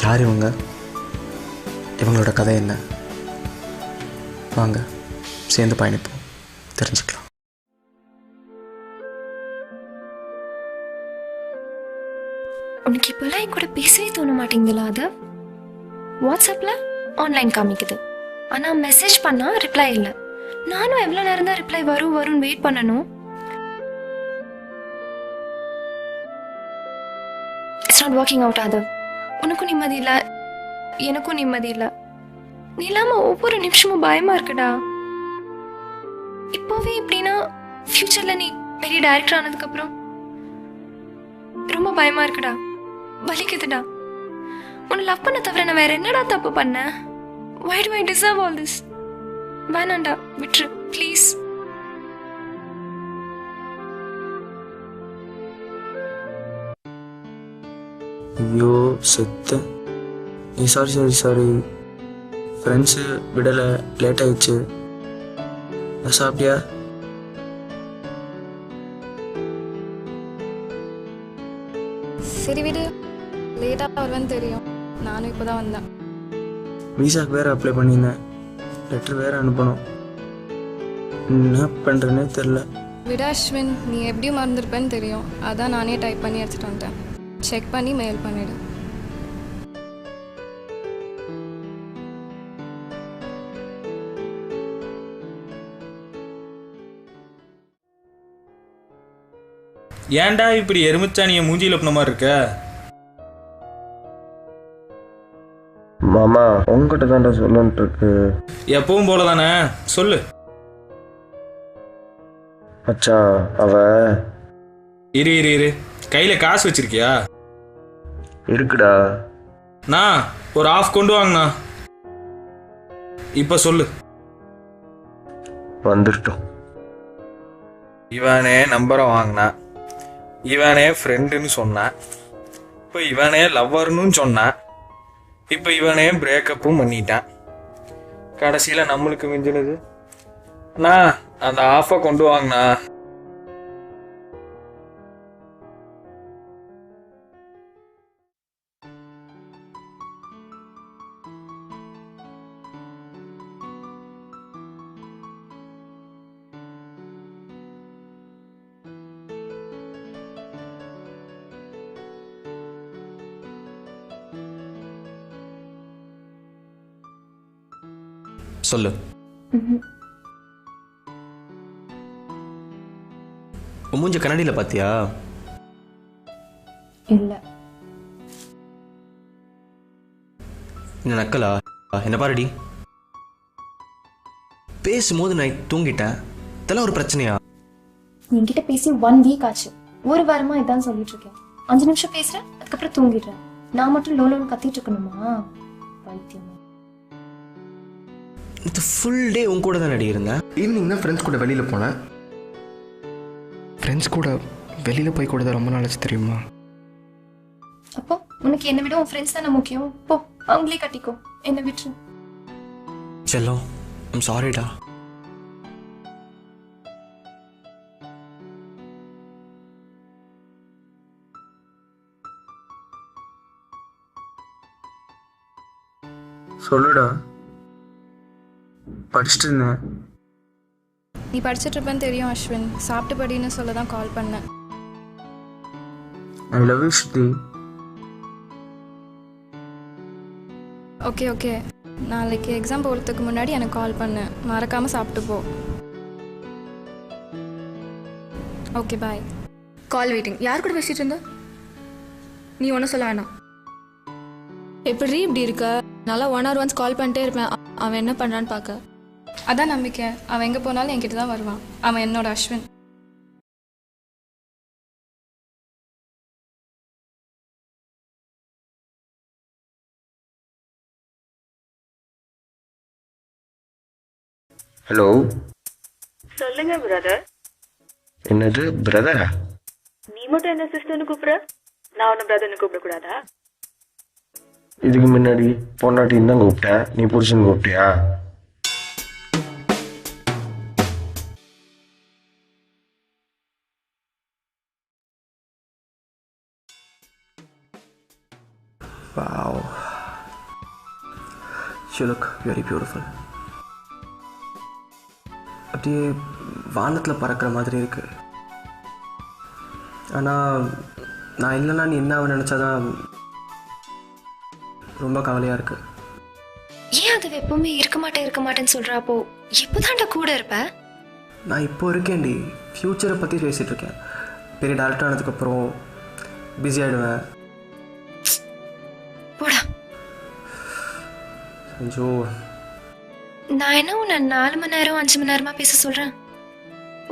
யார் இவங்க? இவங்களோட கதை என்ன? வாங்க சேர்ந்து பயணிப்போம், தெரிஞ்சுக்கலாம். உனக்கு இப்பெல்லாம் என் கூட பேசவே தோண மாட்டேங்குதுல? அது வாட்ஸ்அப்ல ஆன்லைன் காமிக்குது, ஆனா மெசேஜ் பண்ணா ரிப்ளை இல்லை. நானும் எவ்வளோ நேரம் தான் ரிப்ளை வரும்னு வெயிட் பண்ணணும். It's not working out. அது உனக்கும் நிம்மதி இல்லை, எனக்கும் நிம்மதி இல்லை. நீ இல்லாம ஒவ்வொரு நிமிஷமும் பயமா இருக்குடா. இப்போவே இப்படின்னா ஃபியூச்சர்ல நீ பெரிய டைரக்டர் ஆனதுக்கு அப்புறம் ரொம்ப பயமா இருக்குடா, வலிக்குதுடா. உன்னை லவ் பண்ண தவிர நான் வேற என்னடா தப்பு பண்ணேன்? Why do I deserve all this? வேணாண்டா, விட்டுரு ப்ளீஸ். ஐயோ செத்த. சாரி ஃப்ரெண்ட்ஸு விடலை, லேட் ஆயிடுச்சு. சாப்பிட்டியா? சரி விடு, லேட்டாக வருவேன்னு தெரியும். நானும் இப்போ தான் வந்தேன். விசாக்கு வேறு அப்ளை பண்ணியிருந்தேன், லெட்டர் வேறு அனுப்பணும். என்ன பண்ணுறேன்னே தெரில. விட அஸ்வின், நீ எப்படியும் மறந்துருப்பேன்னு தெரியும். அதான் நானே டைப் பண்ணி எடுத்துகிட்டு வந்துட்டேன். செக் பண்ணி மெயில் பண்ணிவிடு. ஏன்டா இப்படி எருமிச்சானிய மூஞ்சியில் ஒப்பின மாதிரி இருக்க? மாமா உங்ககிட்ட தான்டா சொல்லன்ட்டு இருக்கு. எப்பவும் போல தானே, சொல்லு. மச்சான் அவ இரு கையில காசு வச்சிருக்கியா? இருக்குடா. நான் ஒரு ஆஃப் கொண்டு வாங்கண்ணா. இப்ப சொல்லு. வந்துட்டோம். இவனே நம்பரை வாங்கினான், இவனே ஃப்ரெண்டுன்னு சொன்னான், இப்போ இவனே லவ்வர்னு சொன்னான், இப்போ இவனே பிரேக்கப்பும் பண்ணிட்டான். கடைசியில் நம்மளுக்கு மிஞ்சினது அண்ணா அந்த ஆஃபை கொண்டு வாங்கண்ணா. சொல்லு. மூஞ்ச கண்ணாடியில் பார்த்தியா? இல்ல. என்ன நக்கலா? என்ன பாருடி, பேசும்போது நான் தூங்கிட்டேன். இதெல்லாம் ஒரு பிரச்சனையா? என்கிட்ட பேசி 1 வீக் ஆச்சு. ஒரு வாரமா இதான் சொல்லிட்டு இருக்கேன். 5 நிமிஷம் பேசுறேன், அதுக்கப்புறம் தூங்கிடுறேன். நான் மட்டும் லோலோன்னு கத்திட்டு இருக்கணுமா? பைத்தியம். இது ஃபுல் டே உன் கூட தான் நடி இருந்தேன். ஈவினிங் தான் ஃப்ரெண்ட்ஸ் கூட வெளியில் போனேன். ஃப்ரெண்ட்ஸ் கூட வெளியில் போய் கூட தான் ரொம்ப நாளாச்சு தெரியுமா? அப்போ உனக்கு என்னை விட உன் ஃப்ரெண்ட்ஸ் தானே முக்கியம். போ, அவங்களே கட்டிக்கோ, என்னை விட்டுரு. செல்லம், ஐம் சாரிடா. சொல்லுடா. படிச்சுட்டு இருந்தேன். நீ படிச்சுட்டு இருப்பேன்னு தெரியும் அஸ்வின். சாப்பிட்டு படின்னு சொல்ல தான் கால் பண்ணேன். I love you Shruti. Okay நாளைக்கு எக்ஸாம் போகிறதுக்கு முன்னாடி எனக்கு கால் பண்ணு. மறக்காமல் சாப்பிட்டு போ. Okay bye. கால் வெயிட்டிங். யார் கூட பேசிட்டு இருந்த? நீ ஒன்றும் சொல்ல வேணாம். எப்படி இப்படி இருக்க? நல்லா 1 hour once கால் பண்ணிட்டே இருப்பேன். அவன் என்ன பண்ணுறான்னு பார்க்க. அதான் நம்பிக்கை. அவன் எங்கே போனாலும் என்கிட்ட தான் வருவான். அவன் என்னோட அஸ்வின். ஹலோ. சொல்லுங்க பிரதர். என்னது பிரதரா? நீ மட்டும் என்ன சிஸ்டர்னு கூப்பிடுற? நான் ஒன்னும் பிரதர்னு கூப்பிடக்கூடாதா? இதுக்கு முன்னாடி பொண்டாட்டின்னு தான் கூப்பிட்டேன், நீ புருஷன் கூப்பிட்டியா? Wow. You look very beautiful. அப்படியே வானத்தில் பறக்கிற மாதிரி இருக்கு. ஆனால் நான் இல்லைன்னா நீ என்ன நினச்சாதான் ரொம்ப கவலையாக இருக்கு. ஏன் அது எப்பவுமே இருக்க மாட்டேன்னு சொல்கிறப்போ எப்போதான்டா கூட இருப்ப? நான் இப்போ இருக்கேன்டி, ஃப்யூச்சரை பற்றி பேசிகிட்டு இருக்கேன். பெரிய டேரக்டர் ஆனதுக்கப்புறம் பிஸி ஆகிடுவேன். போடா. ஐயோ, நான் என்ன உன்னை 4 மணி நேரம் 5 மணி நேரமா பேச சொல்றேன்?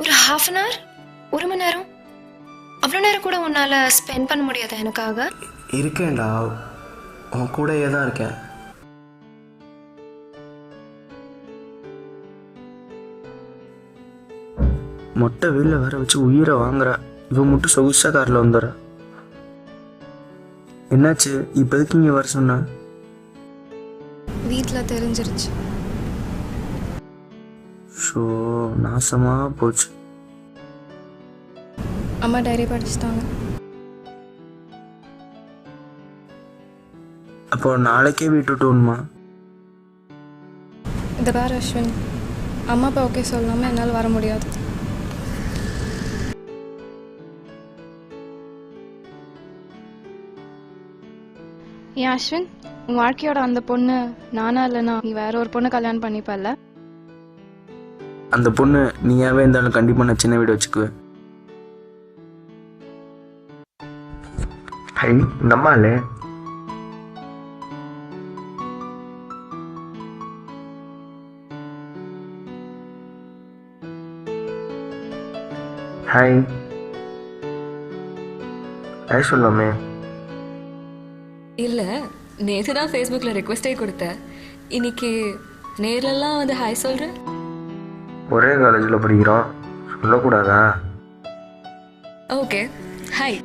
ஒரு 1/2 hour 1 மணி நேரம் அவ்வளோ நேரம் கூட உன்னால ஸ்பெண்ட் பண்ண முடியாதா எனக்காக? இருக்கேன்டா, உன் கூடயே தான் இருக்கேன். மொட்டை வெயில வர வச்சு உயிரை வாங்குறா. இவன் மட்டும் சொகுசா காரில் வந்துடுறா. என்னாச்சு? இப்போதைக்கு இங்கே வர சொன்ன? வீட்டில் தெரிஞ்சிருச்சு. ஷோ, நாசமாக போச்சு. அம்மா டைரி படிச்சுட்டாங்க. அப்போ நாளைக்கே வீட்டு விட்டுணுமா? இந்த பாரு அஸ்வின், அம்மா அப்பா ஓகே சொல்லாமல் என்னால் வர முடியாது. ஏன் அஸ்வின், உன் வாழ்க்கையோட அந்த பொண்ணு நானா இல்லைனா நீ வேற ஒரு பொண்ணு கல்யாணம் பண்ணிப்பல்ல? அந்த பொண்ணு நீயாவே இருந்தாலும் கண்டிப்பாக நான் சின்ன வீடு வச்சுக்குவேன். ஹை, இந்த அம்மாலே ஹாய் ஹாய் சொல்லாமே. இல்லை, நேற்று தான் ஃபேஸ்புக்கில் ரெக்வெஸ்டே கொடுத்தேன். இன்னைக்கு நேர்லலாம் வந்து ஹாய் சொல்கிறேன். ஒரே காலேஜில் படிக்கிறோம், சொல்லக்கூடாதா? Okay, hi.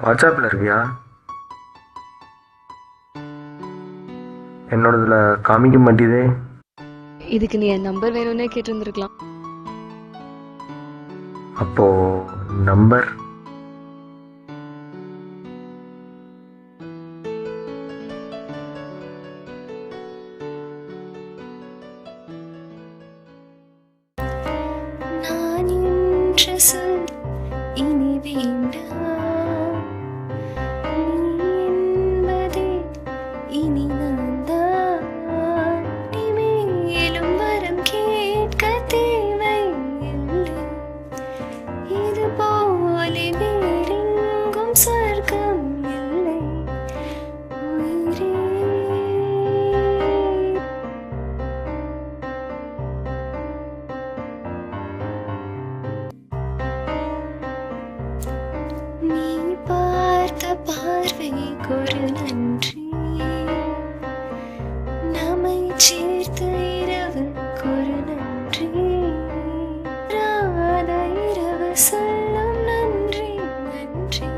வாட்ஸ்அப்பில் இருக்கியா? என்னோடதுல காமிக்க மாட்டேதே. இதுக்கு நீ என் நம்பர் வேணும்னே கேட்டிருந்துருக்கலாம். அப்போ நம்பர்? நான் இன்று சொல் இனி வேண்டாம், நீ என்பதே இனி நான் தான். நீ மேலும் வரம் கேட்க தேவையில்லை, இது போல வேறெங்கும் சொர்க்கம் இல்லை உயிரே. நீ பார்த்த பார்வைக்கு ஒரு நன்றி, நம்மை சேர்த்த இரவுக்கு ஒரு நன்றி, ராத இரவு சொல்லும் நன்றி நன்றி,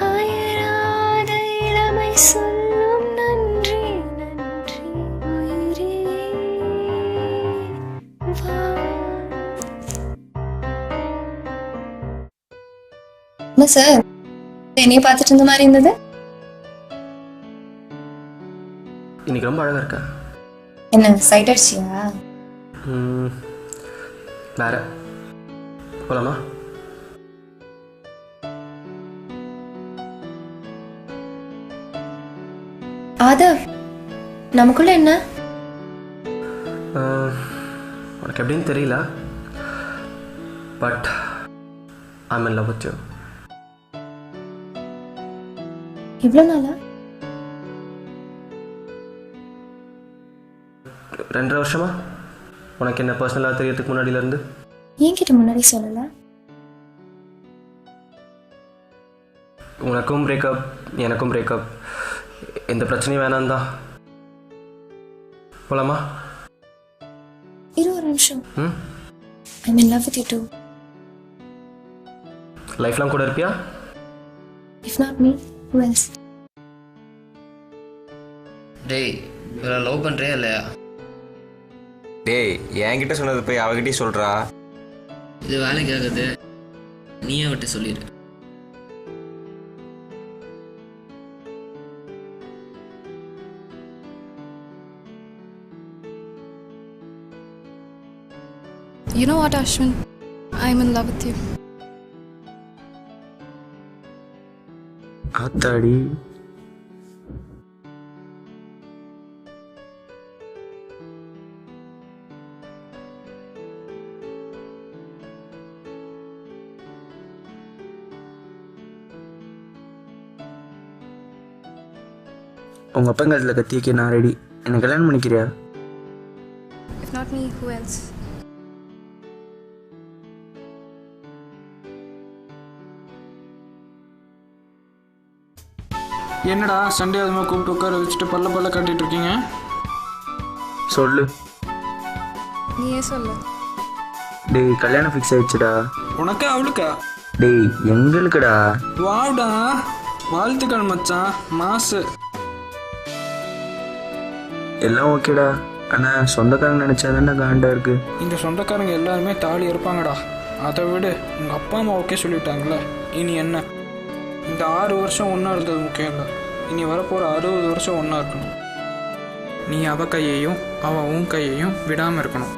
அயராத இளமை சொல்லும் நன்றி நன்றி உயிரே வா. என்ன சார், என்னைய பார்த்துட்டு இருந்த மாதிரி இருந்தது? இன்னைக்கு ரொம்ப அழகாக இருக்க. என்ன சைட் அடிச்சியா? வேற போலாமா? ஆதவ், நமக்குள்ள என்ன? உனக்கு எப்படின்னு தெரியல, but I am in love with you. இவ்வளோ நாளா? 2.5 வருஷமா. உனக்கு என்ன பர்சனலாக தெரியறதுக்கு முன்னாடியிலேருந்து? என்கிட்ட முன்னாடி சொல்லலை. உனக்கும் பிரேக்கப், எனக்கும் பிரேக்கப், எந்த பிரச்சனையும் வேணாம் தான். போலாமா? இரு ஒரு நிமிஷம். I mean love with you too. Life long கூட இருப்பியா? If not me who else? டேய், இவரை லவ் பண்ணுறியா இல்லையா? டேய், என்கிட்ட சொன்னது போய் அவகிட்டே சொல்கிறா. இது வேலைக்கு ஆகுது, நீயே விட்டு சொல்லிடு. You know what, Ashwin? I'm in love with you. ஆத்தாடி. உங்கள் அப்பங்காலத்தில் கத்தியக்கே நான் ரெடி. என்னை கல்யாணம் பண்ணிக்கிறியா? If not me, who else? என்னடா சண்டே அதுமா கூப்பிட்டு உட்கார வச்சுட்டு பல்ல காட்டிட்டு இருக்கீங்க? சொல்லு. நீயே சொல்லு. டேய் கல்யாணம் ஃபிக்ஸ் ஆயிடுச்சுடா. உனக்கா அவளுக்கா? டேய் எங்களுக்குடா. வாடா, வாழ்த்துக்கள் மச்சான். மாசு எல்லாம் ஓகேடா. ஆனால் சொந்தக்காரங்க நினச்சா தானே காண்டா இருக்கு. இந்த சொந்தக்காரங்க எல்லாருமே தாலி இருப்பாங்கடா. அதை விட உங்கள் அப்பா அம்மா ஓகே சொல்லிட்டாங்களே, இனி என்ன? இந்த 6 வருஷம் ஒன்றா இருந்தது முக்கியம் இல்லை, இனி வரப்போகிற 60 வருஷம் ஒன்றா இருக்கணும். நீ அவ கையையும் அவன் உன் கையையும் விடாமல் இருக்கணும்.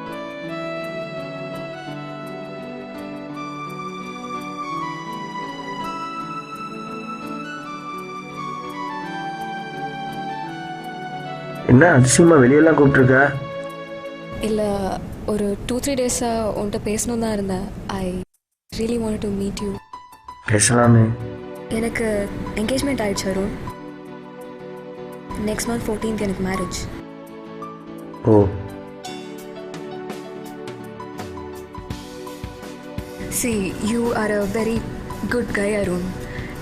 என்ன அதிசயமாக வெளியெல்லாம் கூப்பிட்ருக்க? இல்லை, ஒரு 2-3 டேஸாக உன்கிட்ட பேசணும் தான் இருந்தேன். I really want to meet you. பேசலாமே. எனக்கு என்கேஜ்மெண்ட் ஆயிடுச்சு அருண். நெக்ஸ்ட் மந்த் 14th எனக்கு marriage. Oh. See, you are a very good guy Arun.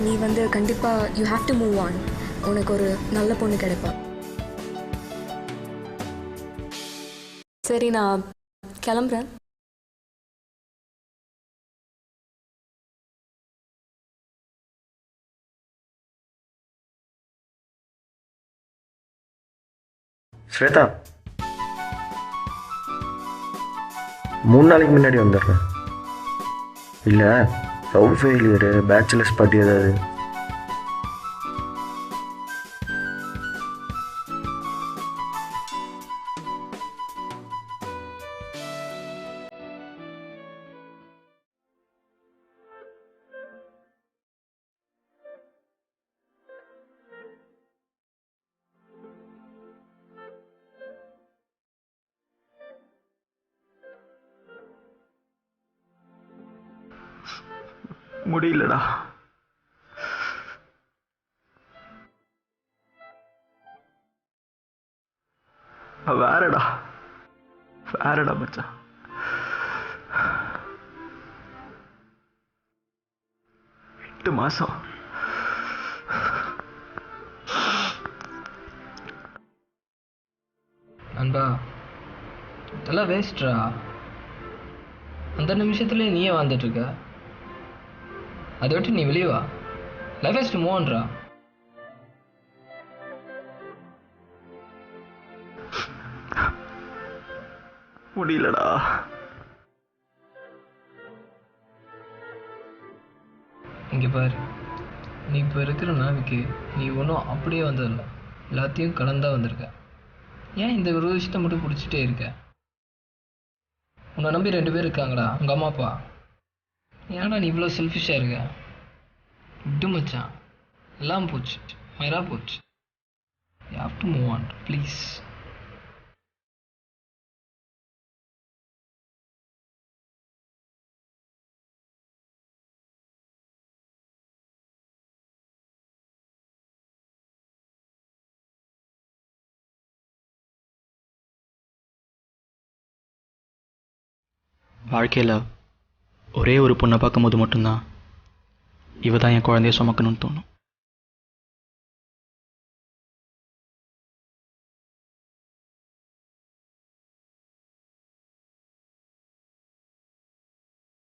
நீ கண்டிப்பாக you have to move on. உனக்கு ஒரு நல்ல பொண்ணு கிடைப்பா. சரி, நான் கிளம்புறேன். ஸ்வேதா, 3 நாளைக்கு முன்னாடி வந்துடுறேன். இல்லை லவ் ஃபெயிலியரு, பேச்சுலர்ஸ் பார்ட்டி ஏதாவது? முடியலடா. வேறடா மச்சான். எட்டு மாசம். அன்பா, இதெல்லாம் வேஸ்ட்ரா. அந்த நிமிஷத்துலேயே நீயே வாழ்ந்துட்டு இருக்க. அதை விட்டு நீ வெளியே வா. லைஃப் ஹஸ் டு மூவ் ஆன்ரா. முடியலடா. இங்கே பாரு, நீ இப்போ இருக்கிற நாளைக்கு நீ ஒன்றும் அப்படியே வந்ததில்லை, எல்லாத்தையும் கலந்தா வந்திருக்க. ஏன் இந்த ஒரு விஷயத்தை மட்டும் பிடிச்சிட்டே இருக்க? உன்னை நம்பி 2 பேர் இருக்காங்கடா, உங்கள் அம்மா அப்பா. ஏன்டா நீ இவ்வளோ செல்ஃபிஷாக இருக்க? விட்டு மச்சான், எல்லாம் போச்சு, மயிரா போச்சு. You have to move on please. வாழ்க்கையில் ஒரே ஒரு பொண்ணை பார்க்கும்போது மட்டும்தான் இவ தான் என் குழந்தைய சுமக்கணும்னு தோணும்.